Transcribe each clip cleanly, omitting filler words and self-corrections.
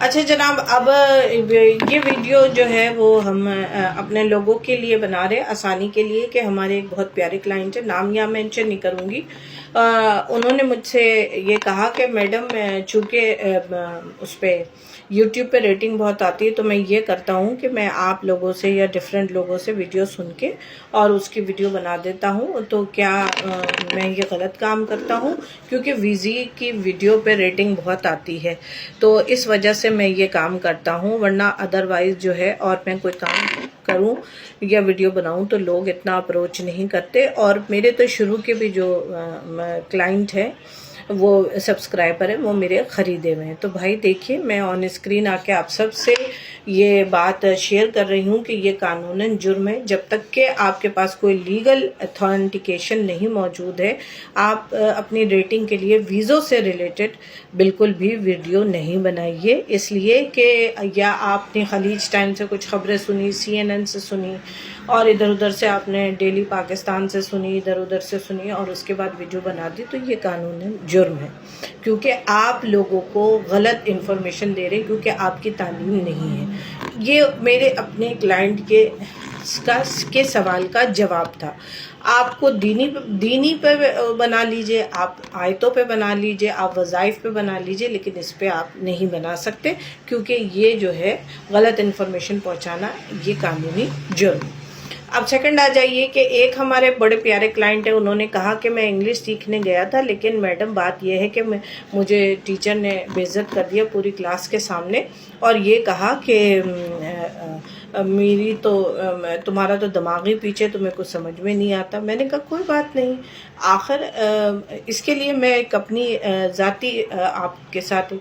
اچھا جناب، اب یہ ویڈیو جو ہے وہ ہم اپنے لوگوں کے لیے بنا رہے ہیں، آسانی کے لیے، کہ ہمارے ایک بہت پیارے کلائنٹ ہیں، نام یہاں مینشن نہیں کروں گی، انہوں نے مجھ سے یہ کہا کہ میڈم چونکہ اس پہ یوٹیوب پہ ریٹنگ بہت آتی ہے تو میں یہ کرتا ہوں کہ میں آپ لوگوں سے یا ڈیفرنٹ لوگوں سے ویڈیو سن کے اور اس کی ویڈیو بنا دیتا ہوں، تو کیا میں یہ غلط کام کرتا ہوں؟ کیونکہ ویزی کی ویڈیو پہ ریٹنگ بہت آتی ہے تو اس وجہ سے میں یہ کام کرتا ہوں، ورنہ ادروائز جو ہے اور میں کوئی کام کروں یا ویڈیو بناؤں تو لوگ اتنا اپروچ نہیں کرتے، اور میرے تو شروع کے بھی جو کلائنٹ ہیں وہ سبسکرائبر ہیں وہ میرے خریدے ہوئے ہیں۔ تو بھائی دیکھیے، میں آن اسکرین آ کے آپ سب سے یہ بات شیئر کر رہی ہوں کہ یہ قانوناً جرم ہے، جب تک کہ آپ کے پاس کوئی لیگل اتھینٹیکیشن نہیں موجود ہے آپ اپنی ریٹنگ کے لیے ویزوں سے ریلیٹڈ بالکل بھی ویڈیو نہیں بنائیے، اس لیے کہ یا آپ نے خلیج ٹائم سے کچھ خبریں سنی، CNN سے سنی، اور ادھر ادھر سے آپ نے ڈیلی پاکستان سے سنی، ادھر ادھر سے سنی، اور اس کے بعد ویڈیو بنا دی، تو یہ قانوناً جرم ہے، کیونکہ آپ لوگوں کو غلط انفارمیشن دے رہے، کیونکہ آپ کی تعلیم نہیں ہے۔ یہ میرے اپنے کلائنٹ کے سوال کا جواب تھا۔ آپ کو دینی پہ بنا لیجئے، آپ آیتوں پہ بنا لیجئے، آپ وظائف پہ بنا لیجئے، لیکن اس پہ آپ نہیں بنا سکتے، کیونکہ یہ جو ہے غلط انفارمیشن پہنچانا یہ قانونی جرم ہے۔ اب سیکنڈ آ جائیے کہ ایک ہمارے بڑے پیارے کلائنٹ ہیں، انہوں نے کہا کہ میں انگلش سیکھنے گیا تھا، لیکن میڈم بات یہ ہے کہ مجھے ٹیچر نے بے عزت کر دیا پوری کلاس کے سامنے، اور یہ کہا کہ میری تو تمہارا تو دماغ ہی پیچھے، تمہیں کچھ سمجھ میں نہیں آتا۔ میں نے کہا کوئی بات نہیں، آخر اس کے لیے میں ایک اپنی ذاتی آپ کے ساتھ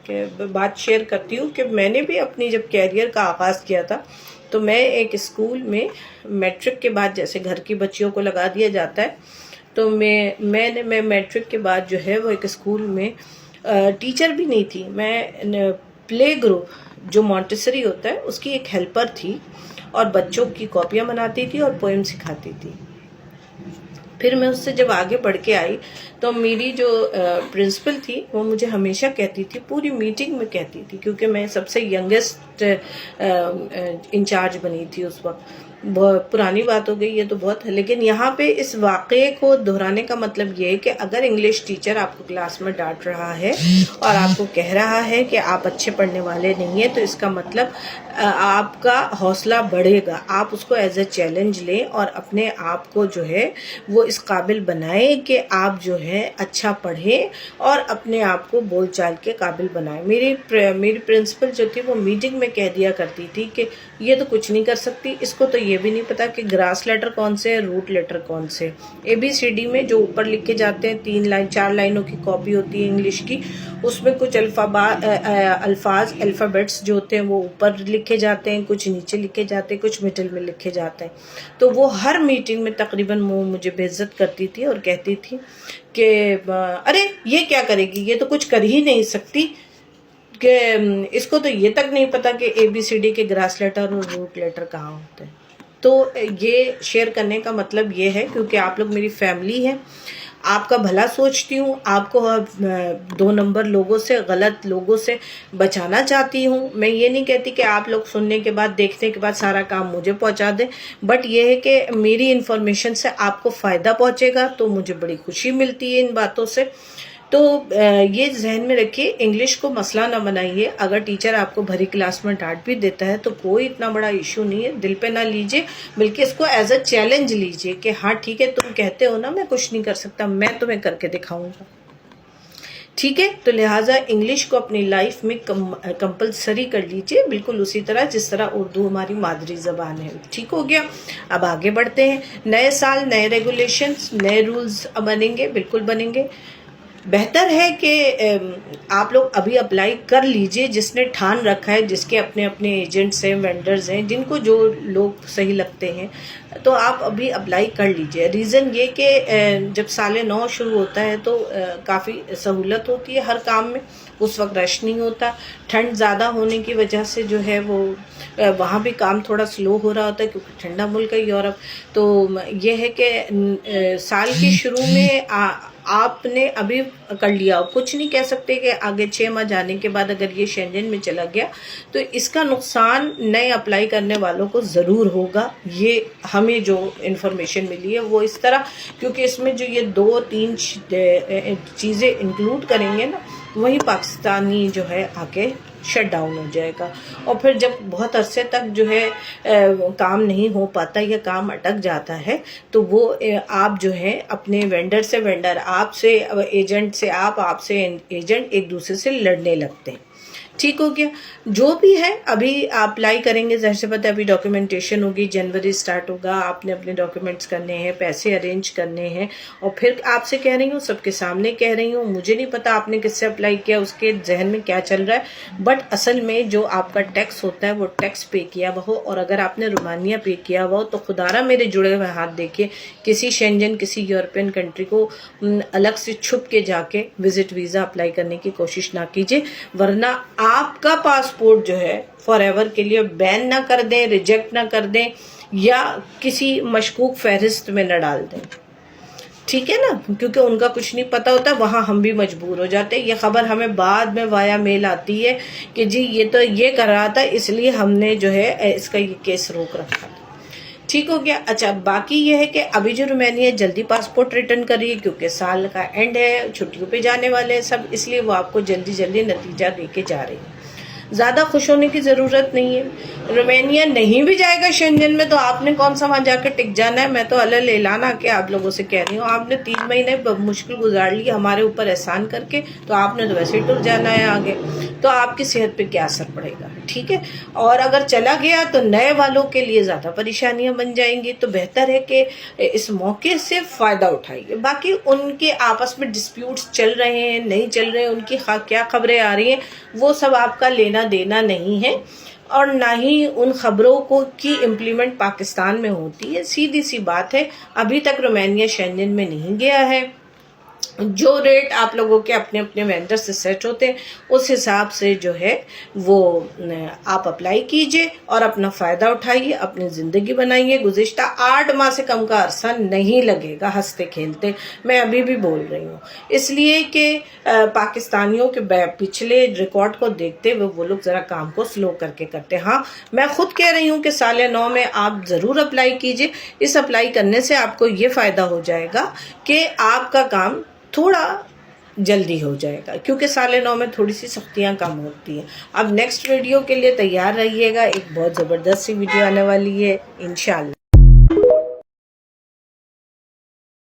بات شیئر کرتی ہوں کہ میں نے بھی اپنی جب کیریئر کا آغاز کیا تھا تو میں ایک اسکول میں میٹرک کے بعد، جیسے گھر کی بچیوں کو لگا دیا جاتا ہے، تو میں میٹرک کے بعد جو ہے وہ ایک اسکول میں ٹیچر بھی نہیں تھی، میں پلے گروپ جو مونٹیسری ہوتا ہے اس کی ایک ہیلپر تھی، اور بچوں کی کاپیاں بناتی تھی اور پوئم سکھاتی تھی۔ پھر میں اس سے جب آگے بڑھ کے آئی تو میری جو پرنسپل تھی وہ مجھے ہمیشہ کہتی تھی، پوری میٹنگ میں کہتی تھی، کیونکہ میں سب سے ینگسٹ انچارج بنی تھی اس وقت، بہت پرانی بات ہو گئی یہ تو بہت ہے، لیکن یہاں پہ اس واقعے کو دہرانے کا مطلب یہ ہے کہ اگر انگلش ٹیچر آپ کو کلاس میں ڈانٹ رہا ہے اور آپ کو کہہ رہا ہے کہ آپ اچھے پڑھنے والے نہیں ہیں، تو اس کا مطلب آپ کا حوصلہ بڑھے گا، آپ اس کو ایز اے چیلنج لیں اور اپنے آپ کو جو ہے وہ اس قابل بنائیں کہ آپ جو ہے اچھا پڑھیں اور اپنے آپ کو بول چال کے قابل بنائیں۔ میری پرنسپل جو تھی وہ میٹنگ میں کہہ دیا کرتی تھی کہ یہ تو کچھ نہیں کر سکتی، اس کو تو یہ بھی نہیں پتا کہ گراس لیٹر کون سے ہیں، روٹ لیٹر کون سے۔ ABCD میں جو اوپر لکھے جاتے ہیں 4 لائنوں کی کاپی ہوتی ہے انگلش کی، اس میں کچھ الفاظ الفابیٹس جو ہوتے ہیں وہ اوپر لکھے جاتے ہیں، کچھ نیچے لکھے جاتے ہیں، کچھ مڈل میں لکھے جاتے ہیں۔ تو وہ ہر میٹنگ میں تقریباً مجھے بے عزت کرتی تھی اور کہتی تھی کہ ارے یہ کیا کرے گی، یہ تو کچھ کر ہی نہیں سکتی، کہ اس کو تو یہ تک نہیں پتا کہ ABCD کے گراس لیٹر اور روٹ لیٹر کہاں ہوتے ہیں۔ تو یہ شیئر کرنے کا مطلب یہ ہے، کیونکہ آپ لوگ میری فیملی ہیں، آپ کا بھلا سوچتی ہوں، آپ کو 2 نمبر لوگوں سے، غلط لوگوں سے بچانا چاہتی ہوں۔ میں یہ نہیں کہتی کہ آپ لوگ سننے کے بعد، دیکھنے کے بعد سارا کام مجھے پہنچا دیں، بٹ یہ ہے کہ میری انفارمیشن سے آپ کو فائدہ پہنچے گا تو مجھے بڑی خوشی ملتی ہے ان باتوں سے۔ تو یہ ذہن میں رکھیے، انگلش کو مسئلہ نہ بنائیے، اگر ٹیچر آپ کو بھری کلاس میں ڈانٹ بھی دیتا ہے تو کوئی اتنا بڑا ایشو نہیں ہے، دل پہ نہ لیجئے، بلکہ اس کو ایز اے چیلنج لیجئے کہ ہاں ٹھیک ہے، تم کہتے ہو نا میں کچھ نہیں کر سکتا، میں تمہیں کر کے دکھاؤں گا، ٹھیک ہے۔ تو لہٰذا انگلش کو اپنی لائف میں کمپلسری کر لیجئے، بالکل اسی طرح جس طرح اردو ہماری مادری زبان ہے، ٹھیک ہو گیا۔ اب آگے بڑھتے ہیں، نئے سال نئے ریگولیشنز، نئے رولز بنیں گے، بالکل بنیں گے۔ بہتر ہے کہ آپ لوگ ابھی اپلائی کر لیجئے، جس نے ٹھان رکھا ہے، جس کے اپنے اپنے ایجنٹس ہیں، وینڈرز ہیں، جن کو جو لوگ صحیح لگتے ہیں، تو آپ ابھی اپلائی کر لیجئے۔ ریزن یہ کہ جب سال نو شروع ہوتا ہے تو کافی سہولت ہوتی ہے ہر کام میں، اس وقت رش نہیں ہوتا، ٹھنڈ زیادہ ہونے کی وجہ سے جو ہے وہ وہاں بھی کام تھوڑا سلو ہو رہا ہوتا ہے، کیونکہ ٹھنڈا ملک ہے یورپ۔ تو یہ ہے کہ سال کے شروع میں آپ نے ابھی کر لیا، کچھ نہیں کہہ سکتے کہ آگے 6 ماہ جانے کے بعد اگر یہ شینجن میں چلا گیا تو اس کا نقصان نئے اپلائی کرنے والوں کو ضرور ہوگا۔ یہ ہمیں جو انفارمیشن ملی ہے وہ اس طرح، کیونکہ اس میں جو یہ 2-3 چیزیں انکلوڈ کریں گے نا، وہی پاکستانی جو ہے آگے شٹ ڈاؤن ہو جائے گا، اور پھر جب بہت عرصے تک جو ہے کام نہیں ہو پاتا یا کام اٹک جاتا ہے تو وہ آپ جو ہے اپنے وینڈر سے وینڈر، آپ سے ایجنٹ سے آپ سے ایجنٹ ایک دوسرے سے لڑنے لگتے ہیں۔ ٹھیک ہو گیا، جو بھی ہے ابھی اپلائی کریں گے، ظاہر سی بات ہے ابھی ڈاکیومنٹیشن ہوگی، جنوری سٹارٹ ہوگا، آپ نے اپنے ڈاکیومنٹس کرنے ہیں، پیسے ارینج کرنے ہیں، اور پھر آپ سے کہہ رہی ہوں، سب کے سامنے کہہ رہی ہوں، مجھے نہیں پتا آپ نے کس سے اپلائی کیا، اس کے ذہن میں کیا چل رہا ہے، بٹ اصل میں جو آپ کا ٹیکس ہوتا ہے وہ ٹیکس پے کیا ہوا ہو، اور اگر آپ نے رومانیہ پے کیا ہوا ہو تو خدارا میرے جڑے ہوئے ہاتھ دیکھیے، کسی شینجن کسی یورپین کنٹری کو الگ سے چھپ کے جا کے وزٹ ویزا اپلائی کرنے کی کوشش نہ کیجیے، ورنہ آپ کا پاسپورٹ جو ہے فار ایور کے لیے بین نہ کر دیں، ریجیکٹ نہ کر دیں، یا کسی مشکوک فہرست میں نہ ڈال دیں۔ ٹھیک ہے نا، کیونکہ ان کا کچھ نہیں پتا ہوتا، وہاں ہم بھی مجبور ہو جاتے ہیں۔ یہ خبر ہمیں بعد میں وایا میل آتی ہے کہ جی یہ تو یہ کر رہا تھا، اس لیے ہم نے جو ہے اس کا یہ کیس روک رکھا تھا۔ ٹھیک ہو گیا۔ اچھا، باقی یہ ہے کہ ابھی جو رومانیہ جلدی پاسپورٹ ریٹرن کر رہی ہے، کیونکہ سال کا اینڈ ہے، چھٹیوں پہ جانے والے ہیں سب، اس لیے وہ آپ کو جلدی جلدی نتیجہ دے کے جا رہی ہے۔ زیادہ خوش ہونے کی ضرورت نہیں ہے۔ رومانیہ نہیں بھی جائے گا شینجن میں تو آپ نے کون سا وہاں جا کے ٹک جانا ہے۔ میں تو علل اعلان آ کے آپ لوگوں سے کہہ رہی ہوں، آپ نے 3 مہینے مشکل گزار لی ہمارے اوپر احسان کر کے، تو آپ نے تو ویسے ہی ٹر جانا ہے آگے، تو آپ کی صحت پہ کیا اثر پڑے گا؟ ٹھیک ہے، اور اگر چلا گیا تو نئے والوں کے لیے زیادہ پریشانیاں بن جائیں گی، تو بہتر ہے کہ اس موقع سے فائدہ اٹھائیے۔ باقی ان کے آپس میں ڈسپیوٹس چل رہے ہیں نہیں چل رہے ہیں، ان کی کیا خبریں آ رہی ہیں، وہ سب آپ کا لینا دینا نہیں ہے، اور نہ ہی ان خبروں کی امپلیمنٹ پاکستان میں ہوتی ہے۔ سیدھی سی بات ہے، ابھی تک رومانیہ شینجن میں نہیں گیا ہے۔ جو ریٹ آپ لوگوں کے اپنے اپنے وینڈر سے سیٹ ہوتے ہیں، اس حساب سے جو ہے وہ آپ اپلائی کیجئے اور اپنا فائدہ اٹھائیے، اپنی زندگی بنائیے۔ گزشتہ 8 ماہ سے کم کا عرصہ نہیں لگے گا ہنستے کھیلتے، میں ابھی بھی بول رہی ہوں، اس لیے کہ پاکستانیوں کے پچھلے ریکارڈ کو دیکھتے ہوئے وہ لوگ ذرا کام کو سلو کر کے کرتے۔ ہاں، میں خود کہہ رہی ہوں کہ سال 9 میں آپ ضرور اپلائی کیجئے۔ اس اپلائی کرنے سے آپ کو یہ فائدہ ہو جائے گا کہ آپ کا کام تھوڑا جلدی ہو جائے گا، کیونکہ سال 9 میں تھوڑی سی سختیاں کم ہوتی ہیں۔ اب نیکسٹ ویڈیو کے لیے تیار رہیے گا، ایک بہت زبردست سی ویڈیو آنے والی ہے انشاءاللہ۔